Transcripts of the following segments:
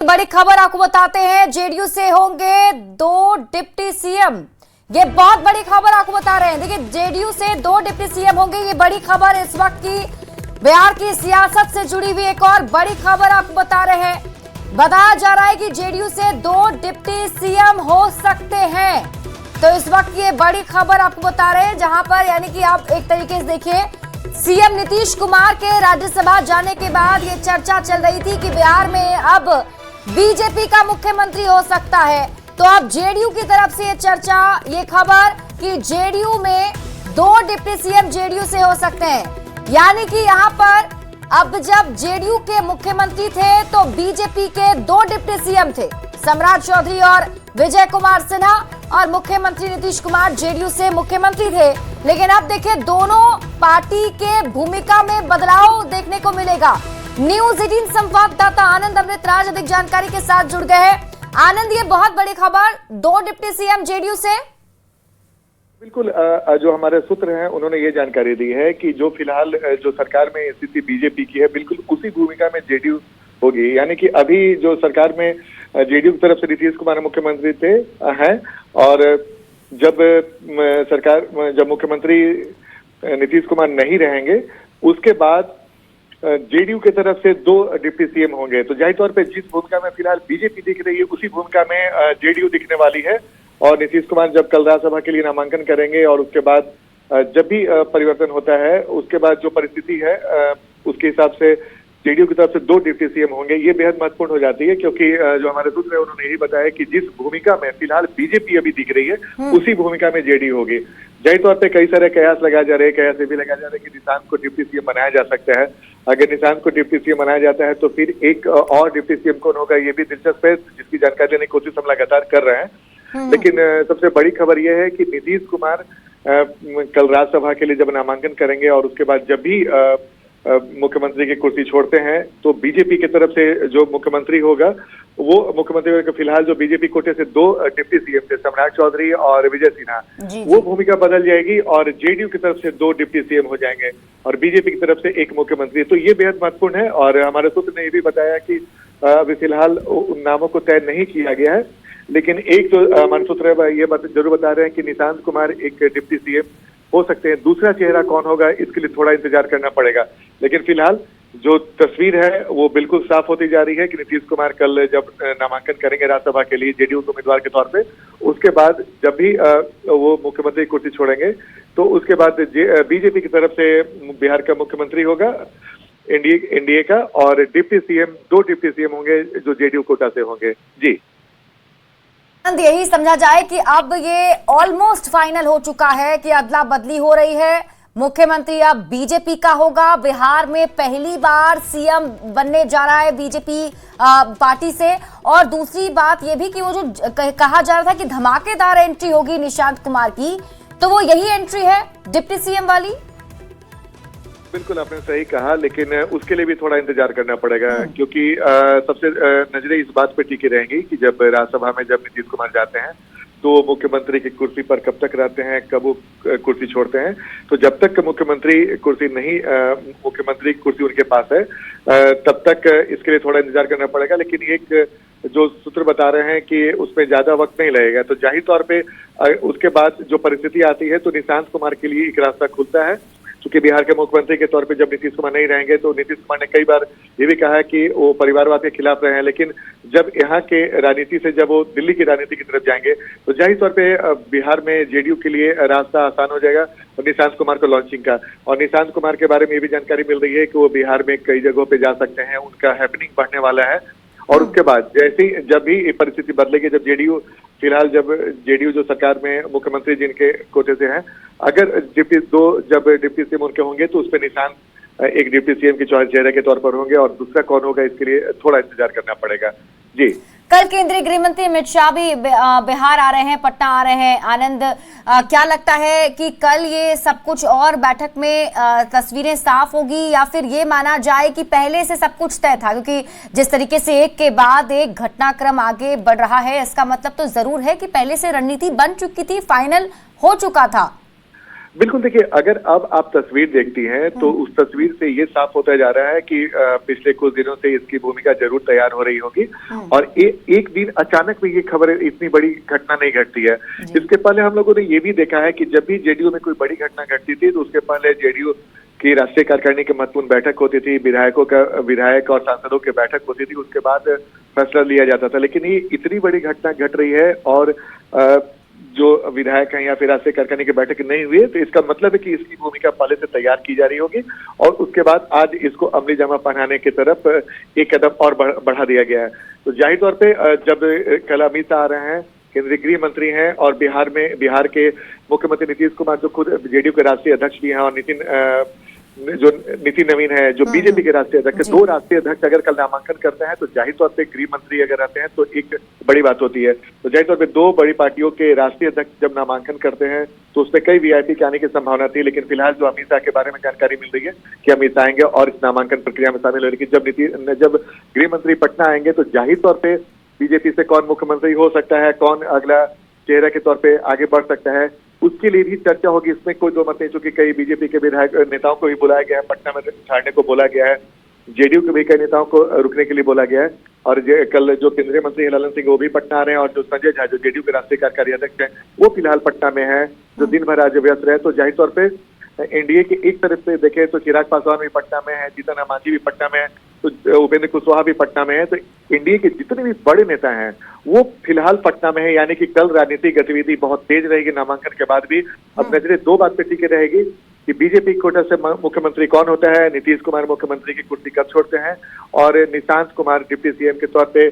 बड़ी खबर आपको बताते हैं, जेडीयू से होंगे 2 डिप्टी सीएम। ये बहुत बड़ी खबर आपको बता रहे हैं। देखिए, जेडीयू से 2 डिप्टी सीएम होंगे। ये बड़ी खबर इस वक्त की बिहार की सियासत से जुड़ी हुई एक और बड़ी खबर आपको बता रहे हैं। बताया जा रहा है कि जेडीयू से 2 डिप्टी सीएम हो सकते हैं। तो इस वक्त ये बड़ी खबर आपको बता रहे हैं, जहां पर यानी कि आप एक तरीके से देखिए, सीएम नीतीश कुमार के राज्यसभा जाने के बाद ये चर्चा चल रही थी कि बिहार में अब बीजेपी का मुख्यमंत्री हो सकता है। तो अब जेडीयू की तरफ से ये चर्चा, ये खबर कि जेडीयू में 2 डिप्टी सीएम जेडीयू से हो सकते हैं। यानी कि यहाँ पर अब जब जेडीयू के मुख्यमंत्री थे तो बीजेपी के 2 डिप्टी सीएम थे, सम्राट चौधरी और विजय कुमार सिन्हा, और मुख्यमंत्री नीतीश कुमार जेडीयू से मुख्यमंत्री थे। लेकिन अब देखिए, दोनों पार्टी के भूमिका में बदलाव देखने को मिलेगा। न्यूज 18 संवाददाता आनंद अमृतराज अधिक जानकारी के साथ जुड़ गए हैं। आनंद, ये बहुत बड़ी खबर, 2 डिप्टी सीएम जेडीयू से। बिल्कुल, जो हमारे सूत्र हैं उन्होंने ये जानकारी दी है कि जो फिलहाल जो सरकार में स्थिति बीजेपी की है, बिल्कुल उसी भूमिका में जेडीयू होगी। यानी कि अभी जो सरकार में जेडीयू की तरफ से नीतीश कुमार मुख्यमंत्री थे हैं, और जब मुख्यमंत्री नीतीश कुमार नहीं रहेंगे, उसके बाद जेडीयू की तरफ से 2 डिप्टी सीएम होंगे। तो जाहिर तौर पे जिस भूमिका में फिलहाल बीजेपी दिख रही है, उसी भूमिका में जेडीयू दिखने वाली है। और नीतीश कुमार जब कल राज्यसभा के लिए नामांकन करेंगे और उसके बाद जब भी परिवर्तन होता है, उसके बाद जो परिस्थिति है उसके हिसाब से जेडीयू की तरफ से 2 डिप्टी सीएम होंगे। ये बेहद महत्वपूर्ण हो जाती है, क्योंकि जो हमारे सूत्र है उन्होंने यही बताया कि जिस भूमिका में फिलहाल बीजेपी अभी दिख रही है, उसी भूमिका में जेडीयू होगी। जाहिर तौर पे कई सारे कयास लगाए जा रहे हैं, कयास ये भी लगाया जा रहा है कि निशांत को डिप्टी सीएम बनाया जा सकता है। अगर निशांत को डिप्टी सीएम बनाया जाता है तो फिर एक और डिप्टी सीएम कौन होगा, ये भी दिलचस्प है, जिसकी जानकारी लेने की कोशिश हम लगातार कर रहे हैं। लेकिन सबसे बड़ी खबर यह है कि नीतीश कुमार कल राज्यसभा के लिए जब नामांकन करेंगे और उसके बाद जब भी मुख्यमंत्री की कुर्सी छोड़ते हैं, तो बीजेपी की तरफ से जो मुख्यमंत्री होगा, वो मुख्यमंत्री फिलहाल जो बीजेपी कोटे से 2 डिप्टी सीएम थे, सम्राट चौधरी और विजय सिन्हा, वो भूमिका बदल जाएगी और जेडीयू की तरफ से 2 डिप्टी सीएम हो जाएंगे और बीजेपी की तरफ से 1 मुख्यमंत्री। तो ये बेहद महत्वपूर्ण है। और हमारे सूत्र ने ये भी बताया कि अभी फिलहाल उन नामों को तय नहीं किया गया है, लेकिन एक जो हमारे सूत्र ये जरूर बता रहे हैं कि निशांत कुमार एक डिप्टी सीएम हो सकते हैं। दूसरा चेहरा कौन होगा, इसके लिए थोड़ा इंतजार करना पड़ेगा। लेकिन फिलहाल जो तस्वीर है वो बिल्कुल साफ होती जा रही है कि नीतीश कुमार कल जब नामांकन करेंगे राज्यसभा के लिए जेडीयू के उम्मीदवार के तौर पे, उसके बाद जब भी वो मुख्यमंत्री की कुर्सी छोड़ेंगे, तो उसके बाद बीजेपी की तरफ से बिहार का मुख्यमंत्री होगा एनडीए का, और डिप्टी सीएम 2 डिप्टी सीएम होंगे जो जेडीयू कोटा से होंगे। जी, यही समझा जाए कि अब ये ऑलमोस्ट फाइनल हो चुका है कि अदला बदली हो रही है। मुख्यमंत्री अब बीजेपी का होगा। बिहार में पहली बार सीएम बनने जा रहा है बीजेपी पार्टी से। और दूसरी बात ये भी कि वो जो कहा जा रहा था कि धमाकेदार एंट्री होगी निशांत कुमार की, तो वो यही एंट्री है डिप्टी सीएम वाली। बिल्कुल, आपने सही कहा, लेकिन उसके लिए भी थोड़ा इंतजार करना पड़ेगा, क्योंकि सबसे नजरें इस बात पे टिकी रहेंगी कि जब राज्यसभा में जब नीतीश कुमार जाते हैं तो मुख्यमंत्री की कुर्सी पर कब तक रहते हैं, कब वो कुर्सी छोड़ते हैं। तो जब तक मुख्यमंत्री कुर्सी नहीं, मुख्यमंत्री की कुर्सी उनके पास है, तब तक इसके लिए थोड़ा इंतजार करना पड़ेगा। लेकिन एक जो सूत्र बता रहे हैं कि उसमें ज्यादा वक्त नहीं लगेगा। तो जाहिर तौर पे उसके बाद जो परिस्थिति आती है, तो निशांत कुमार के लिए एक रास्ता खुलता है, क्योंकि बिहार के मुख्यमंत्री के तौर पे जब नीतीश कुमार नहीं रहेंगे, तो नीतीश कुमार ने कई बार ये भी कहा है कि वो परिवारवाद के खिलाफ रहे हैं। लेकिन जब यहाँ के राजनीति से जब वो दिल्ली की राजनीति की तरफ जाएंगे, तो जाहिर तौर पे बिहार में जेडीयू के लिए रास्ता आसान हो जाएगा और निशांत कुमार को लॉन्चिंग का। और निशांत कुमार के बारे में ये भी जानकारी मिल रही है कि वो बिहार में कई जगहों पे जा सकते हैं, उनका हैपनिंग बढ़ने वाला है। और उसके बाद जैसे ही जब भी परिस्थिति बदलेगी, जब जेडीयू फिलहाल जब जेडीयू जो सरकार में मुख्यमंत्री जिनके कोटे से हैं, अगर जब डिप्टी सीएम उनके होंगे, तो उस पर निशान एक डिप्टी सीएम के चेहरे के तौर पर होंगे, और दूसरा कौन होगा इसके लिए थोड़ा इंतजार करना पड़ेगा। जी, कल केंद्रीय गृह मंत्री अमित शाह भी बिहार आ रहे हैं, पटना आ रहे हैं। आनंद, क्या लगता है कि कल ये सब कुछ और बैठक में तस्वीरें साफ होगी, या फिर ये माना जाए कि पहले से सब कुछ तय था? क्योंकि जिस तरीके से एक के बाद एक घटनाक्रम आगे बढ़ रहा है, इसका मतलब तो जरूर है कि पहले से रणनीति बन चुकी थी, फाइनल हो चुका था। बिल्कुल, देखिए, अगर अब आप तस्वीर देखती हैं तो उस तस्वीर से ये साफ होता जा रहा है कि पिछले कुछ दिनों से इसकी भूमिका जरूर तैयार हो रही होगी और एक दिन अचानक में ये खबर इतनी बड़ी घटना नहीं घटती है। इसके पहले हम लोगों ने ये भी देखा है कि जब भी जेडीयू में कोई बड़ी घटना घटती थी तो उसके पहले जेडीयू की राष्ट्रीय कार्यकारिणी की महत्वपूर्ण बैठक होती थी, विधायक और सांसदों की बैठक होती थी, उसके बाद फैसला लिया जाता था। लेकिन ये इतनी बड़ी घटना घट रही है और जो विधायक हैं या फिर राष्ट्रीय कार्यकारिणी की बैठक नहीं हुई है, तो इसका मतलब है कि इसकी भूमिका पहले से तैयार की जा रही होगी और उसके बाद आज इसको अमली जामा पहनाने की तरफ एक कदम और बढ़ा दिया गया है। तो जाहिर तौर पे जब कल अमित शाह आ रहे हैं, केंद्रीय गृह मंत्री हैं और बिहार के मुख्यमंत्री नीतीश कुमार जो खुद जेडीयू के राष्ट्रीय अध्यक्ष भी हैं और नितिन नवीन है जो बीजेपी के राष्ट्रीय अध्यक्ष, दो राष्ट्रीय अध्यक्ष अगर कल नामांकन करते हैं तो जाहिर तौर पे गृह मंत्री अगर रहते हैं तो एक बड़ी बात होती है। तो जाहिर तौर पे दो बड़ी पार्टियों के राष्ट्रीय अध्यक्ष जब नामांकन करते हैं तो उसमें कई वीआईपी के आने की संभावना थी, लेकिन फिलहाल जो अमित शाह के बारे में जानकारी मिल रही है कि अमित शाह आएंगे और इस नामांकन प्रक्रिया में शामिल हो। लेकिन जब गृह मंत्री पटना आएंगे तो जाहिर तौर पर बीजेपी से कौन मुख्यमंत्री हो सकता है, कौन अगला चेहरा के तौर पे आगे बढ़ सकता है, उसके लिए भी चर्चा होगी। इसमें कोई दो मत नहीं, चूंकि कई बीजेपी के विधायक नेताओं को भी बुलाया गया है, पटना में छाड़ने को बोला गया है, जेडीयू के भी कई नेताओं को रुकने के लिए बोला गया है और कल जो केंद्रीय मंत्री ललन सिंह वो भी पटना आ रहे हैं और जो संजय झा जो जेडीयू के राष्ट्रीय कार्यकारी अध्यक्ष हैं वो फिलहाल पटना में है, जो दिन भर आज व्यस्त रहे। तो जाहिर तौर पर एनडीए के एक तरफ से देखें तो चिराग पासवान भी पटना में है, जीतन राम मांझी भी पटना में है, तो उपेंद्र कुशवाहा भी पटना में है। तो एनडीए के जितने भी बड़े नेता हैं वो फिलहाल पटना में है, यानी कि कल राजनीतिक गतिविधि बहुत तेज रहेगी नामांकन के बाद भी। अब नजरें दो बात पे टिके रहेगी कि बीजेपी कोटा से मुख्यमंत्री कौन होता है, नीतीश कुमार मुख्यमंत्री की कुर्सी कब छोड़ते हैं और निशांत कुमार डिप्टी सीएम के तौर पे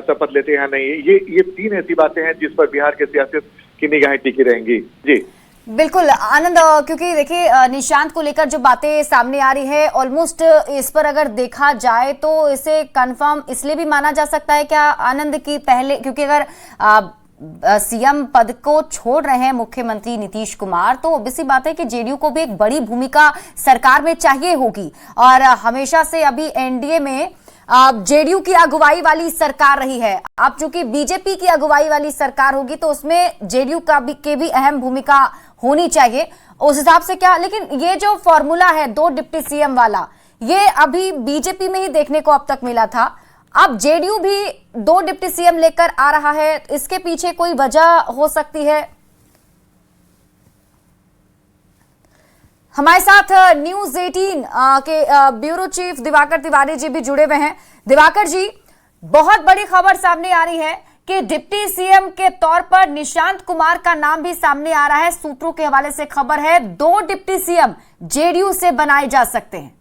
शपथ लेते हैं नहीं। ये तीन ऐसी बातें हैं जिस पर बिहार के सियासत की निगाहें टिकी रहेंगी। जी बिल्कुल आनंद, क्योंकि देखिए निशांत को लेकर जो बातें सामने आ रही है ऑलमोस्ट इस पर अगर देखा जाए तो इसे कंफर्म इसलिए भी माना जा सकता है क्या आनंद की पहले, क्योंकि अगर सीएम पद को छोड़ रहे हैं मुख्यमंत्री नीतीश कुमार तो ऑब्वियसली बात है कि जेडीयू को भी एक बड़ी भूमिका सरकार में चाहिए होगी और हमेशा से अभी एनडीए में जेडीयू की अगुवाई वाली सरकार रही है। अब चूंकि बीजेपी की अगुवाई वाली सरकार होगी तो उसमें जेडीयू की भी अहम भूमिका होनी चाहिए उस हिसाब से क्या। लेकिन ये जो फॉर्मूला है दो डिप्टी सीएम वाला, ये अभी बीजेपी में ही देखने को अब तक मिला था, अब जेडीयू भी दो डिप्टी सीएम लेकर आ रहा है, इसके पीछे कोई वजह हो सकती है? हमारे साथ न्यूज 18 के ब्यूरो चीफ दिवाकर तिवारी जी भी जुड़े हुए हैं। दिवाकर जी, बहुत बड़ी खबर सामने आ रही है कि डिप्टी सीएम के तौर पर निशांत कुमार का नाम भी सामने आ रहा है। सूत्रों के हवाले से खबर है दो डिप्टी सीएम जेडीयू से बनाए जा सकते हैं।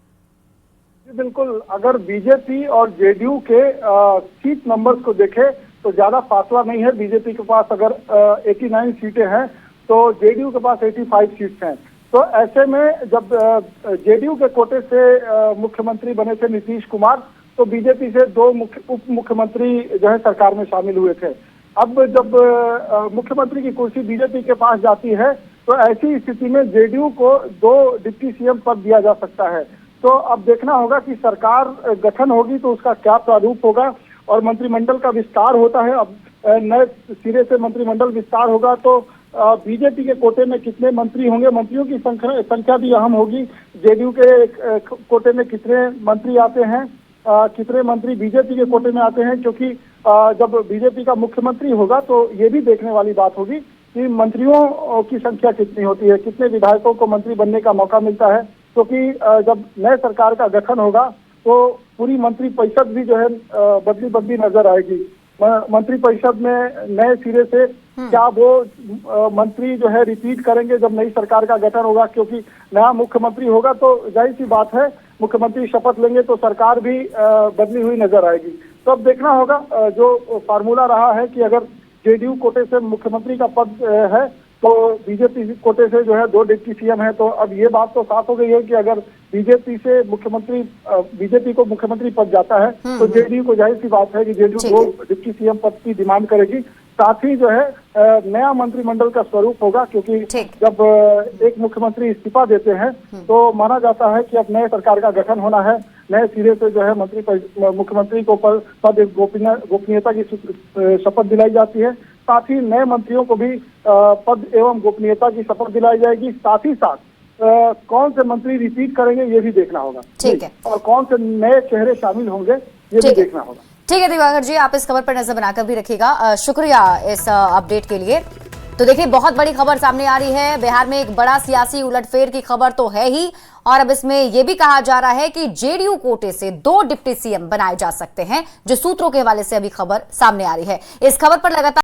बिल्कुल, अगर बीजेपी और जेडीयू के सीट नंबर्स को देखें तो ज्यादा फासला नहीं है। बीजेपी के पास अगर 89 सीटें हैं तो जेडीयू के पास 85 सीट्स हैं। तो ऐसे में जब जेडीयू के कोटे से मुख्यमंत्री बने थे नीतीश कुमार तो बीजेपी से दो उप मुख्यमंत्री जो है सरकार में शामिल हुए थे। अब जब मुख्यमंत्री की कुर्सी बीजेपी के पास जाती है तो ऐसी स्थिति में जेडीयू को दो डिप्टी सीएम पद दिया जा सकता है। तो अब देखना होगा कि सरकार गठन होगी तो उसका क्या प्रारूप होगा और मंत्रिमंडल का विस्तार होता है। अब नए सिरे से मंत्रिमंडल विस्तार होगा तो बीजेपी के कोटे में कितने मंत्री होंगे, मंत्रियों की संख्या भी अहम होगी। जेडीयू के कोटे में कितने मंत्री आते हैं, कितने मंत्री बीजेपी के कोटे में आते हैं, क्योंकि जब बीजेपी का मुख्यमंत्री होगा तो ये भी देखने वाली बात होगी कि मंत्रियों की संख्या कितनी होती है, कितने विधायकों को मंत्री बनने का मौका मिलता है। क्योंकि जब नए सरकार का गठन होगा तो पूरी मंत्री परिषद भी जो है बदली नजर आएगी। मंत्री परिषद में नए सिरे से क्या वो मंत्री जो है रिपीट करेंगे जब नई सरकार का गठन होगा, क्योंकि नया मुख्यमंत्री होगा तो जाहिर सी बात है मुख्यमंत्री शपथ लेंगे तो सरकार भी बदली हुई नजर आएगी। तो अब देखना होगा, जो फार्मूला रहा है कि अगर जेडीयू कोटे से मुख्यमंत्री का पद है तो बीजेपी कोटे से जो है दो डिप्टी सीएम है। तो अब ये बात तो साफ हो गई है कि अगर बीजेपी को मुख्यमंत्री पद जाता है तो जेडीयू को जाहिर सी बात है कि जेडीयू दो डिप्टी सीएम पद की डिमांड करेगी। साथ ही जो है नया मंत्रिमंडल का स्वरूप होगा, क्योंकि ठीक। जब एक मुख्यमंत्री इस्तीफा देते हैं तो माना जाता है कि अब नए सरकार का गठन होना है, नए सिरे से जो है मुख्यमंत्री को पद गोपनीयता की शपथ दिलाई जाती है। साथ ही नए मंत्रियों को भी पद एवं गोपनीयता की शपथ दिलाई जाएगी। साथ ही साथ कौन से मंत्री रिपीट करेंगे ये भी देखना होगा, ठीक है, और कौन से नए चेहरे शामिल होंगे ये भी देखना होगा। ठीक है दिवाकर जी, आप इस खबर पर नजर बनाकर भी रखिएगा। शुक्रिया इस अपडेट के लिए। तो देखिए, बहुत बड़ी खबर सामने आ रही है। बिहार में एक बड़ा सियासी उलटफेर की खबर तो है ही, और अब इसमें यह भी कहा जा रहा है कि जेडीयू कोटे से 2 डिप्टी सीएम बनाए जा सकते हैं, जो सूत्रों के हवाले से अभी खबर सामने आ रही है। इस खबर पर लगातार